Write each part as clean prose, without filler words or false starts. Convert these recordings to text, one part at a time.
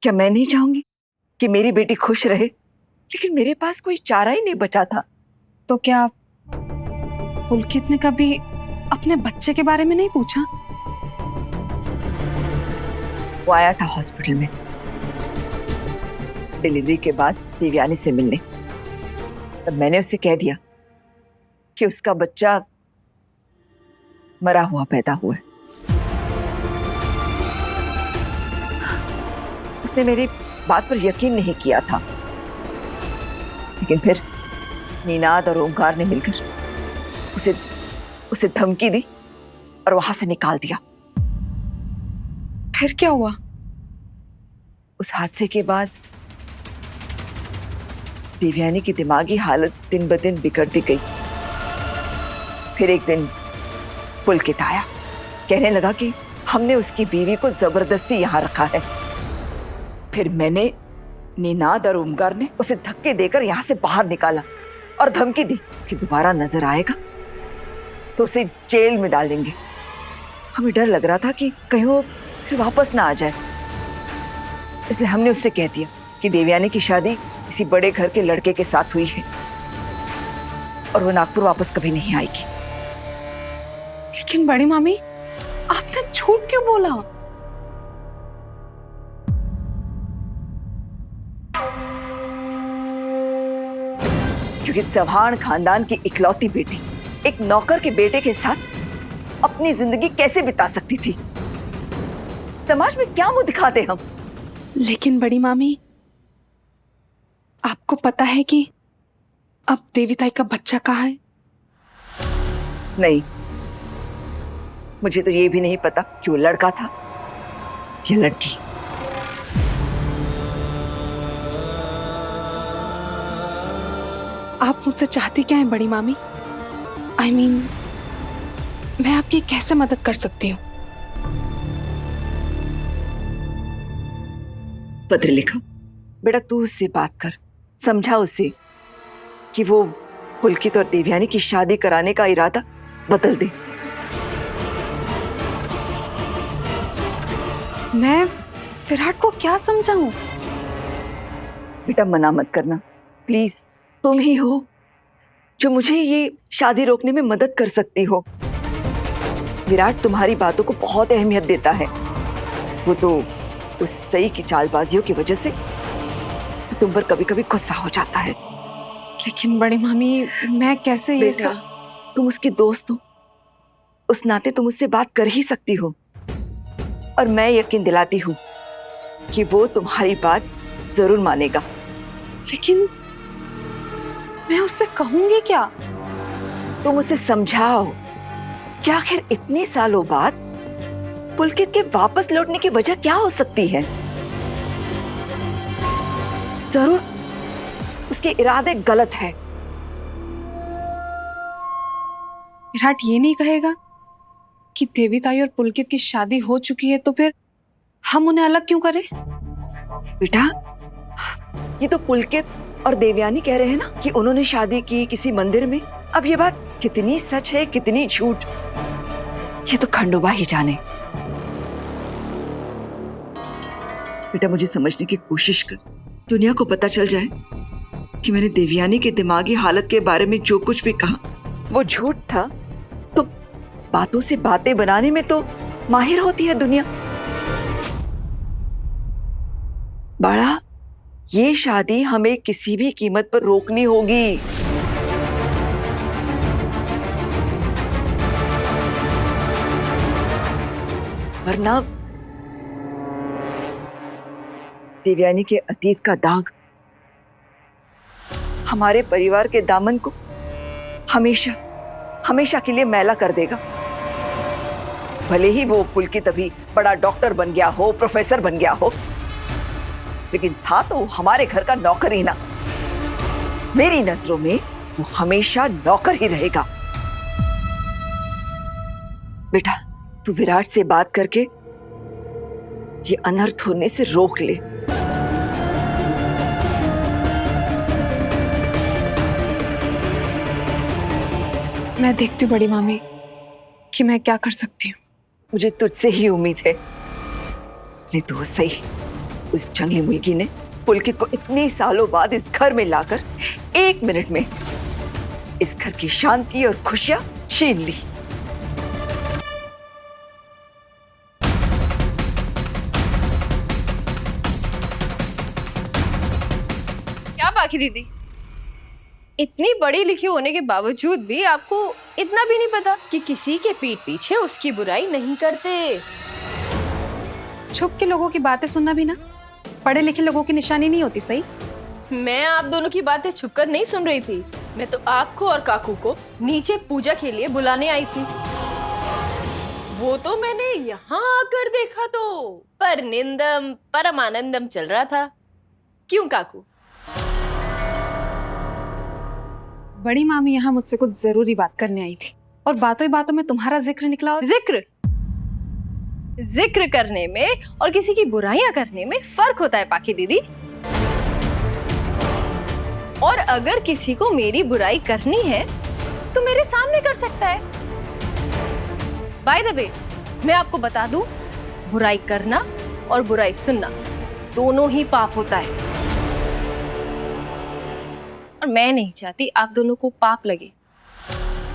क्या मैं नहीं चाहूंगी कि मेरी बेटी खुश रहे? लेकिन मेरे पास कोई चारा ही नहीं बचा था। तो क्या पुलकित ने कभी अपने बच्चे के बारे में नहीं पूछा? वो आया था हॉस्पिटल में डिलीवरी के बाद देवयानी से मिलने। तब मैंने उसे कह दिया कि उसका बच्चा मरा हुआ पैदा हुआ है। उसने मेरी बात पर यकीन नहीं किया था, लेकिन फिर नीनाद और ओंकार ने मिलकर उसे धमकी दी और वहां से निकाल दिया। फिर क्या हुआ? उस हादसे के बाद देवयानी की दिमागी हालत दिन ब दिन बिगड़ती गई। फिर एक दिन पुलकित आया, कहने लगा कि हमने उसकी बीवी को जबरदस्ती यहां रखा है। फिर मैंने, नीनाद और ओमकार ने उसे धक्के देकर यहां से बाहर निकाला और धमकी दी कि दोबारा नजर आएगा तो उसे जेल में डाल देंगे। हमें डर लग रहा था कि कहीं वो फिर वापस ना आ जाए, इसलिए हमने उससे कह दिया कि देवयानी की शादी किसी बड़े घर के लड़के के साथ हुई है और वो नागपुर वापस कभी नहीं आएगी। लेकिन बड़ी मामी, आपने झूठ क्यों बोला? क्योंकि चौहान खानदान की इकलौती बेटी एक नौकर के बेटे के साथ अपनी जिंदगी कैसे बिता सकती थी? समाज में क्या मुंह दिखाते हम? लेकिन बड़ी मामी, आपको पता है कि अब देवीताई का बच्चा कहाँ है? नहीं, मुझे तो ये भी नहीं पता कि वो लड़का था या लड़की। आप मुझसे चाहती क्या है बड़ी मामी? I mean, मैं आपकी कैसे मदद कर सकती हूँ? पत्र लिखा। बेटा तू उससे बात कर, समझा उसे कि वो पुलकित और देवयानी की शादी कराने का इरादा बदल दे। मैं विराट को क्या समझाऊं? बेटा मना मत करना प्लीज। तुम ही हो जो मुझे ये शादी रोकने में मदद कर सकती हो। विराट तुम्हारी बातों को बहुत अहमियत देता है। वो तो उस सई की चालबाजियों की वजह से तो तुम पर कभी कभी गुस्सा हो जाता है। लेकिन बड़ी मामी, मैं कैसे ये बेटा, तुम उसकी दोस्त हो, उस नाते तुम उससे बात कर ही सकती हो। और मैं यकीन दिलाती हूँ कि वो तुम्हारी बात जरूर मानेगा। लेकिन मैं उससे कहूंगी क्या? तुम उसे समझाओ कि आखिर इतने सालों बाद पुलकित के वापस लौटने की वजह क्या हो सकती है। जरूर उसके इरादे गलत है। विराट ये नहीं कहेगा कि देवीताई और पुलकित की शादी हो चुकी है, तो फिर हम उन्हें अलग क्यों करें? बेटा, ये तो पुलकित और देवयानी कह रहे हैं ना कि उन्होंने शादी की किसी मंदिर में। अब ये बात कितनी सच है कितनी झूठ, ये तो खंडोबा ही जाने। बेटा मुझे समझने की कोशिश कर। दुनिया को पता चल जाए कि मैंने देवयानी के दिमागी हालत के बारे में जो कुछ भी कहा वो झूठ था, तो बातों से बातें बनाने में तो माहिर होती है दुनिया। बड़ा, ये शादी हमें किसी भी कीमत पर रोकनी होगी। वरना देवयानी के अतीत का दाग हमारे परिवार के दामन को हमेशा हमेशा के लिए मैला कर देगा। भले ही वो पुलकित अभी बड़ा डॉक्टर बन गया हो, प्रोफेसर बन गया हो, लेकिन था तो हमारे घर का नौकर ही ना। मेरी नजरों में वो हमेशा नौकर ही रहेगा। बेटा तू विराट से बात करके ये अनर्थ होने से रोक ले। मैं देखती हूँ बड़ी मामी कि मैं क्या कर सकती हूँ। मुझे तुझसे ही उम्मीद है। नहीं तो सही उस जंगली मुर्गी ने पुलकित को इतने सालों बाद इस घर में लाकर 1 मिनट में इस घर की शांति और खुशियां छीन ली। क्या बाकी दीदी, इतनी बड़ी लिखी होने के बावजूद भी आपको इतना भी नहीं पता कि किसी के पीठ पीछे उसकी बुराई नहीं करते। छुप के लोगों की बातें सुनना भी ना पढ़े लिखे लोगों की निशानी नहीं होती। सही, मैं आप दोनों की बातें छुपकर नहीं सुन रही थी। मैं तो आपको और काकू को नीचे पूजा के लिए बुलाने आई थी। वो तो मैंने यहाँ आकर देखा तो परनिंदम परमानंदम चल रहा था। क्यों काकू? बड़ी मामी यहाँ मुझसे कुछ जरूरी बात करने आई थी और बातों ही बातों में तुम्हारा जिक्र निकला। और जिक्र करने में और किसी की बुराइयां करने में फर्क होता है पाखी दीदी। और अगर किसी को मेरी बुराई करनी है तो मेरे सामने कर सकता है। बाय द वे, मैं आपको बता दूं, बुराई करना और बुराई सुनना दोनों ही पाप होता है। और मैं नहीं चाहती आप दोनों को पाप लगे।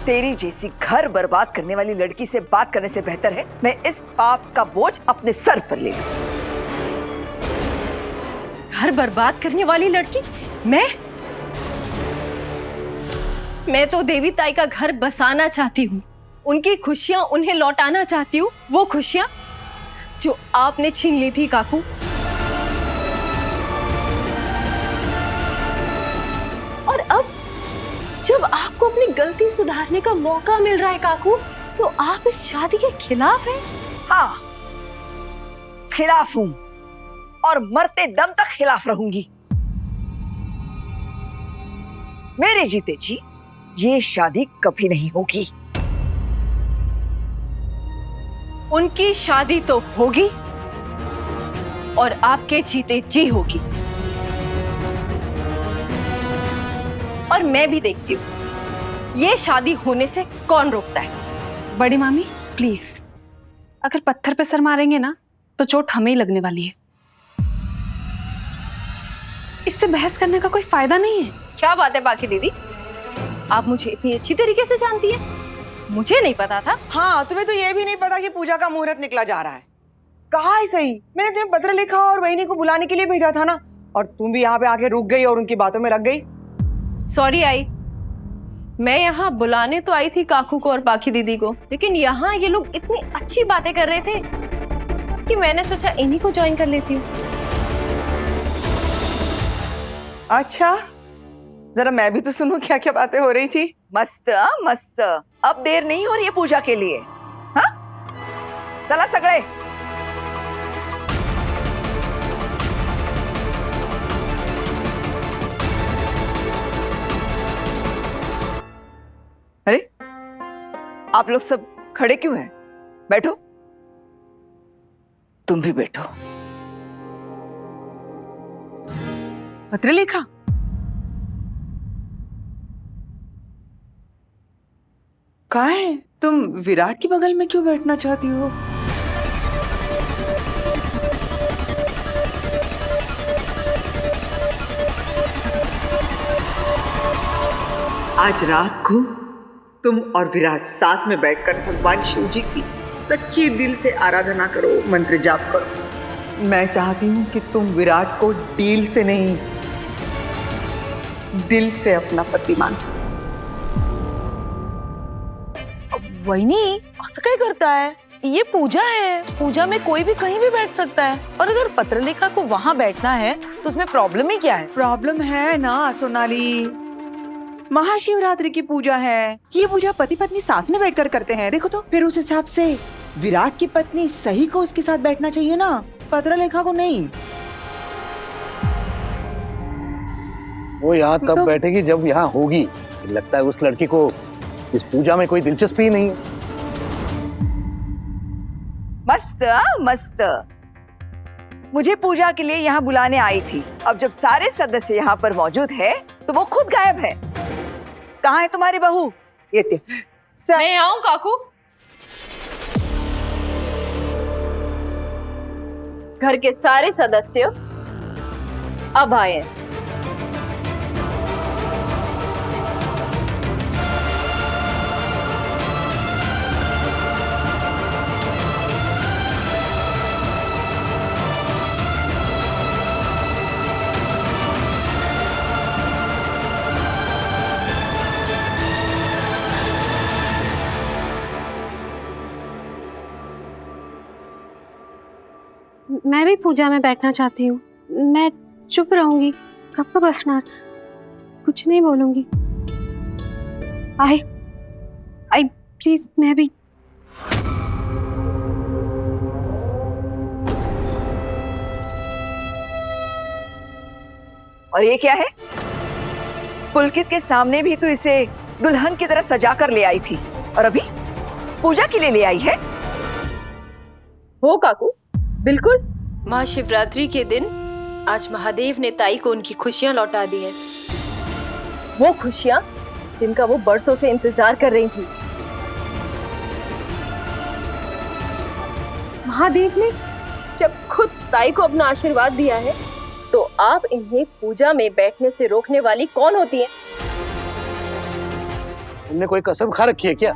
तेरी जैसी घर बर्बाद करने वाली लड़की से बात करने से बेहतर है मैं इस पाप का बोझ अपने सर पर ले लूं। घर बर्बाद करने वाली लड़की? मैं तो देवी ताई का घर बसाना चाहती हूँ। उनकी खुशियां उन्हें लौटाना चाहती हूँ, वो खुशियां जो आपने छीन ली थी काकू। और अब जब आपको अपनी गलती सुधारने का मौका मिल रहा है काकू, तो आप इस शादी के खिलाफ हैं? हाँ, खिलाफ हूं और मरते दम तक खिलाफ रहूंगी। मेरे जीते जी ये शादी कभी नहीं होगी। उनकी शादी तो होगी और आपके जीते जी होगी। और मैं भी देखती हूँ ये शादी होने से कौन रोकता है। बड़ी मामी प्लीज, अगर पत्थर पे सर मारेंगे ना तो चोट हमें ही लगने वाली है। इससे बहस करने का कोई फायदा नहीं है। क्या बात है बाकी दीदी, आप मुझे इतनी अच्छी तरीके से जानती हैं, मुझे नहीं पता था। हाँ, तुम्हें तो ये भी नहीं पता कि पूजा का मुहूर्त निकला जा रहा है। कहा है सही, मैंने तुम्हें पत्र लिखा और वहीनी को बुलाने के लिए भेजा था ना, और तुम भी यहाँ पे आके रुक गई और उनकी बातों में लग गई। सॉरी आई, मैं यहाँ बुलाने तो आई थी काकू को और बाकी दीदी को, लेकिन यहाँ ये लोग इतनी अच्छी बातें कर रहे थे कि मैंने सोचा इन्हीं को ज्वाइन कर लेती हूँ। अच्छा, जरा मैं भी तो सुनूं क्या क्या बातें हो रही थी। मस्त मस्त, अब देर नहीं हो रही है पूजा के लिए। हाँ, चला सगळे। अरे, आप लोग सब खड़े क्यों हैं? बैठो, तुम भी बैठो। पत्र लिखा? कहाँ है? तुम विराट के बगल में क्यों बैठना चाहती हो? आज रात को तुम और विराट साथ में बैठकर भगवान शिव जी की सच्ची दिल से आराधना करो, मंत्र जाप करो। मैं चाहती हूँ कि तुम विराट को डील से नहीं, दिल से अपना पति मानो। वहीनी ऐसा क्या करता है? ये पूजा है, पूजा में कोई भी कहीं भी बैठ सकता है। और अगर पत्रलेखा को वहाँ बैठना है तो उसमें प्रॉब्लम ही क्या है? प्रॉब्लम है ना सोनाली, महाशिवरात्रि की पूजा है। ये पूजा पति पत्नी साथ में बैठकर करते हैं। देखो तो फिर उस हिसाब से विराट की पत्नी सही को उसके साथ बैठना चाहिए ना, पत्रलेखा को नहीं। वो यहाँ तब तो बैठेगी जब यहाँ होगी। लगता है उस लड़की को इस पूजा में कोई दिलचस्पी ही नहीं है। मस्त मस्त, मुझे पूजा के लिए यहाँ बुलाने आई थी। अब जब सारे सदस्य यहाँ पर मौजूद है तो वो खुद गायब है। कहाँ है तुम्हारी बहू? ये मैं आऊं काकू? घर के सारे सदस्य अब आए हैं। मैं भी पूजा में बैठना चाहती हूँ। मैं चुप रहूंगी, कब बसना, कुछ नहीं बोलूंगी। आई आई प्लीज, मैं भी। और ये क्या है? पुलकित के सामने भी तो इसे दुल्हन की तरह सजा कर ले आई थी, और अभी पूजा के लिए ले आई है। हो काकू, बिल्कुल। महाशिवरात्रि के दिन आज महादेव ने ताई को उनकी खुशियां लौटा दी हैं। वो खुशियां जिनका वो बरसों से इंतजार कर रही थी। महादेव ने जब खुद ताई को अपना आशीर्वाद दिया है, तो आप इन्हें पूजा में बैठने से रोकने वाली कौन होती है? तुमने कोई कसम खा रखी है क्या?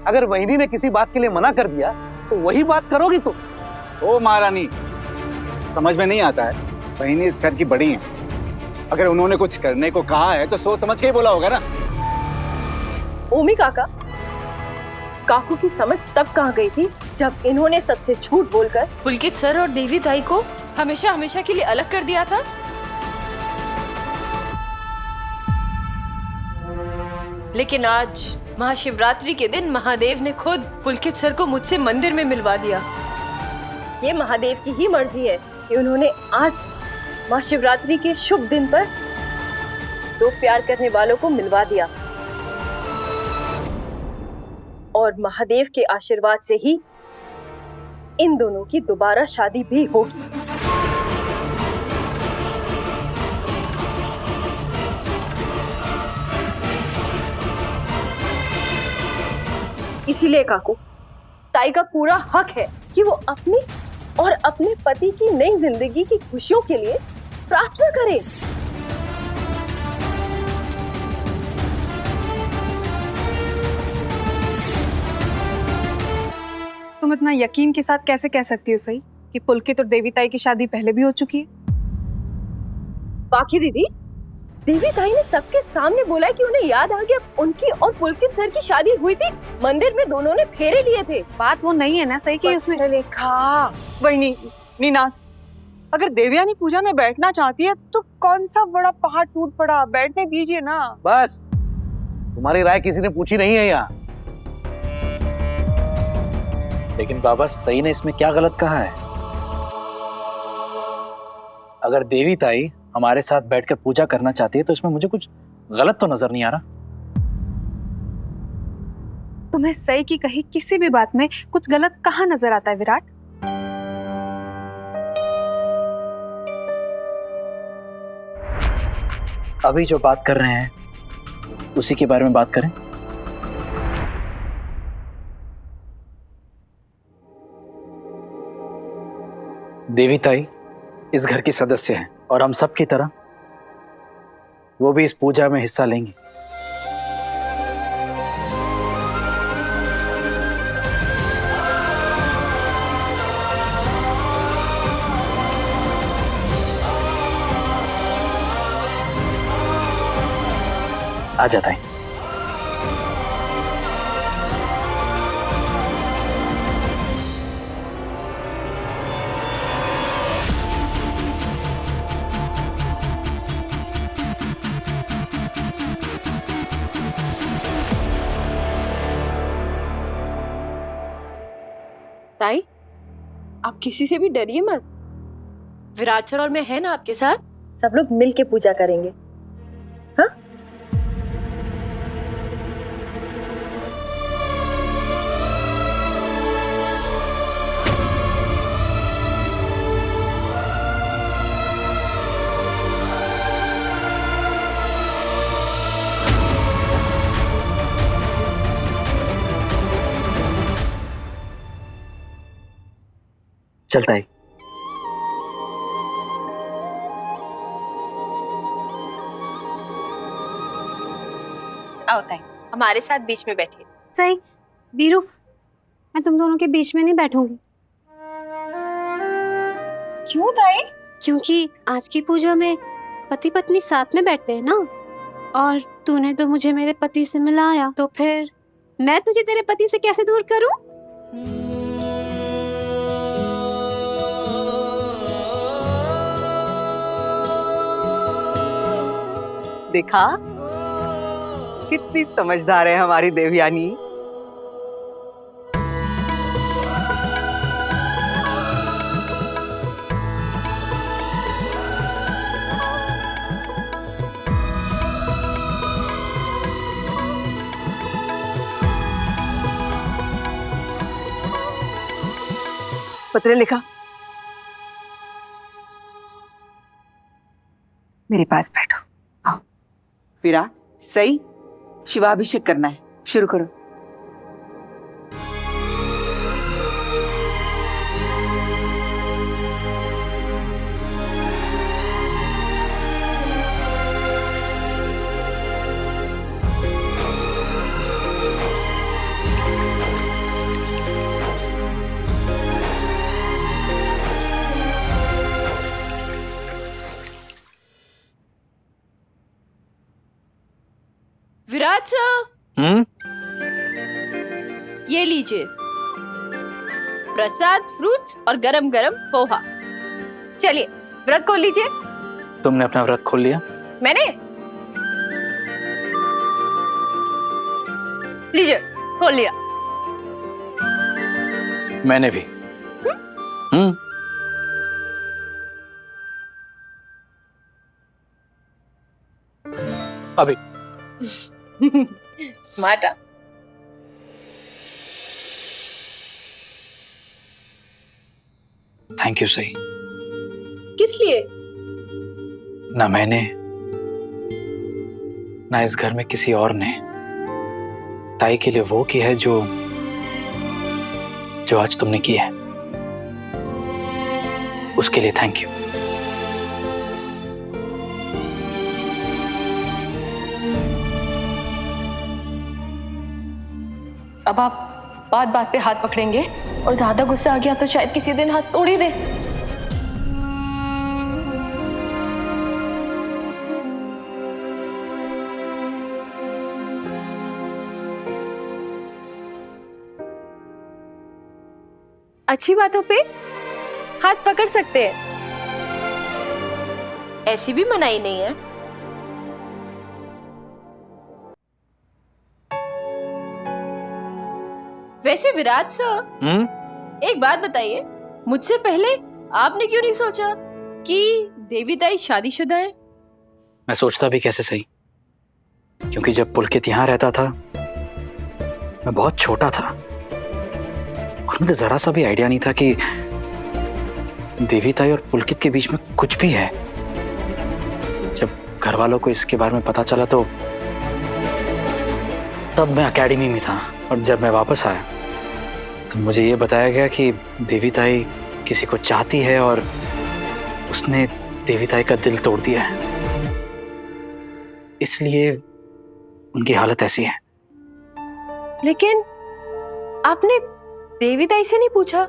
अगर वहिनी ने किसी बात के लिए मना कर दिया तो वही बात करोगी तुम? ओ महारानी, समझ में नहीं आता है, वहिनी इस घर की बड़ी हैं। अगर उन्होंने कुछ करने को कहा है तो सोच समझ के ही बोला होगा ना। ओमी काका, काकू की समझ तब कहाँ गई थी जब इन्होंने सबसे झूठ बोलकर पुलकित सर और देवी ताई को हमेशा हमेशा के लिए अलग कर दिया था। लेकिन आज महाशिवरात्रि के दिन महादेव ने खुद पुलकित सर को मुझसे मंदिर में मिलवा दिया। ये महादेव की ही मर्जी है कि उन्होंने आज महाशिवरात्रि के शुभ दिन पर दो प्यार करने वालों को मिलवा दिया, और महादेव के आशीर्वाद से ही इन दोनों की दोबारा शादी भी होगी। इसीलिए काकू, ताई का पूरा हक है कि वो अपनी और अपने पति की नई जिंदगी की खुशियों के लिए प्रार्थना करे। तुम इतना यकीन के साथ कैसे कह सकती हो सही कि पुलकित और देवी ताई की शादी पहले भी हो चुकी है? बाकी दीदी, देवी ताई ने सबके सामने बोला कि उन्हें याद आ गया उनकी और पुलकित सर की शादी हुई थी। मंदिर में दोनों ने फेरे लिए थे। बात वो नहीं है ना सही कि उसमें लेखा वही नीनाथ, अगर देवयानी पूजा में बैठना चाहती है तो कौन सा बड़ा पहाड़ टूट पड़ा, बैठने दीजिए ना। बस, तुम्हारी राय किसी ने पूछी नहीं है यहाँ। लेकिन बाबा, सही ने इसमें क्या गलत कहा है? अगर देवी ताई हमारे साथ बैठकर पूजा करना चाहती है तो इसमें मुझे कुछ गलत तो नजर नहीं आ रहा। तुम्हें सही की कही किसी भी बात में कुछ गलत कहाँ नजर आता है विराट? अभी जो बात कर रहे हैं उसी के बारे में बात करें। देवी ताई इस घर की सदस्य हैं और हम सब की तरह वो भी इस पूजा में हिस्सा लेंगी। आ जाता है। ताई, आप किसी से भी डरिए मत। विराट सर और मैं है ना आपके साथ। सब लोग मिल के पूजा करेंगे। हाँ? चलता है। आओ ताई, हमारे साथ बीच में बैठिए। सही बीरू, मैं तुम दोनों के बीच में नहीं बैठूंगी। क्यों ताई? क्योंकि आज की पूजा में पति पत्नी साथ में बैठते हैं ना, और तूने तो मुझे मेरे पति से मिलाया, तो फिर मैं तुझे तेरे पति से कैसे दूर करूं? देखा कितनी समझदार है हमारी देवयानी। पत्र लिखा, मेरे पास बैठो। विराट, सही, शिवाभिषेक करना है, शुरू करो। विराट सर, ये लीजिए प्रसाद, फ्रूट्स और गरम गरम पोहा। चलिए व्रत खोल लीजिए। तुमने अपना व्रत खोल लिया? मैंने? लीजिए, खोल लिया। मैंने भी। अभी स्मार्ट। थैंक यू सही। किस लिए? ना मैंने, ना इस घर में किसी और ने ताई के लिए वो की है जो आज तुमने की है। उसके लिए थैंक यू। अब आप बात बात पे हाथ पकड़ेंगे और ज्यादा गुस्सा आ गया तो शायद किसी दिन हाथ तोड़ ही दे। अच्छी बातों पे हाथ पकड़ सकते हैं, ऐसी भी मनाही नहीं है। वैसे विराट सर, एक बात बताइए, मुझसे पहले आपने क्यों नहीं सोचा कि देवी ताई शादीशुदा है? मैं सोचता भी कैसे सही, क्योंकि जब पुलकित यहाँ रहता था मैं बहुत छोटा था और मुझे जरा सा भी आइडिया नहीं था कि देवी ताई और पुलकित के बीच में कुछ भी है। जब घर वालों को इसके बारे में पता चला तो तब मैं एकेडमी में था, और जब मैं वापस आया तो मुझे ये बताया गया कि देवी ताई किसी को चाहती है और उसने देवी ताई का दिल तोड़ दिया है, इसलिए उनकी हालत ऐसी है। लेकिन आपने देवी ताई से नहीं पूछा,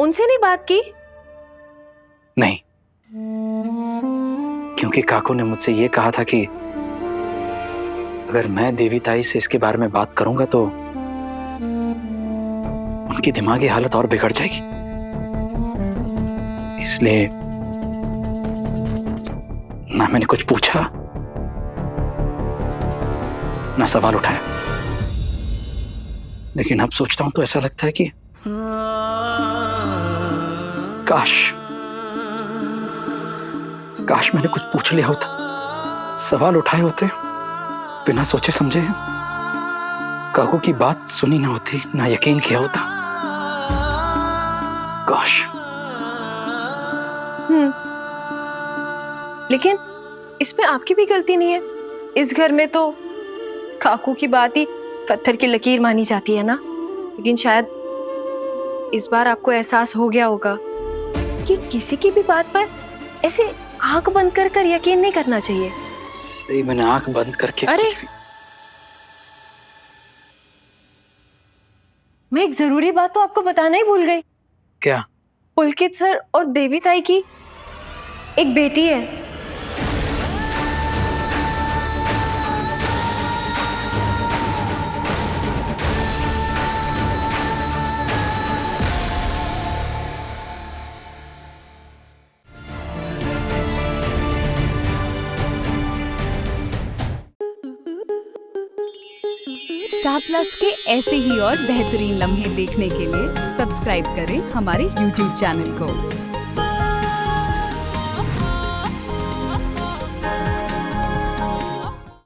उनसे नहीं बात की? नहीं, क्योंकि काकू ने मुझसे ये कहा था कि अगर मैं देवी ताई से इसके बारे में बात करूंगा तो उनकी दिमागी हालत और बिगड़ जाएगी, इसलिए ना मैंने कुछ पूछा ना सवाल उठाया। लेकिन अब सोचता हूं तो ऐसा लगता है कि काश मैंने कुछ पूछ लिया होता, सवाल उठाए होते, बिना सोचे समझे काकू की बात सुनी ना होती, ना यकीन किया होता। काश। लेकिन इसमें आपकी भी गलती नहीं है। इस घर में तो काकू की बात ही पत्थर की लकीर मानी जाती है ना। लेकिन शायद इस बार आपको एहसास हो गया होगा कि किसी की भी बात पर ऐसे आंख बंद कर यकीन नहीं करना चाहिए। सही, मैंने आंख बंद करके अरे मैं एक जरूरी बात तो आपको बताना ही भूल गई। क्या? पुलकित सर और देवी ताई की एक बेटी है। स्टार प्लस के ऐसे ही और बेहतरीन लम्हे देखने के लिए सब्सक्राइब करें हमारे YouTube चैनल को।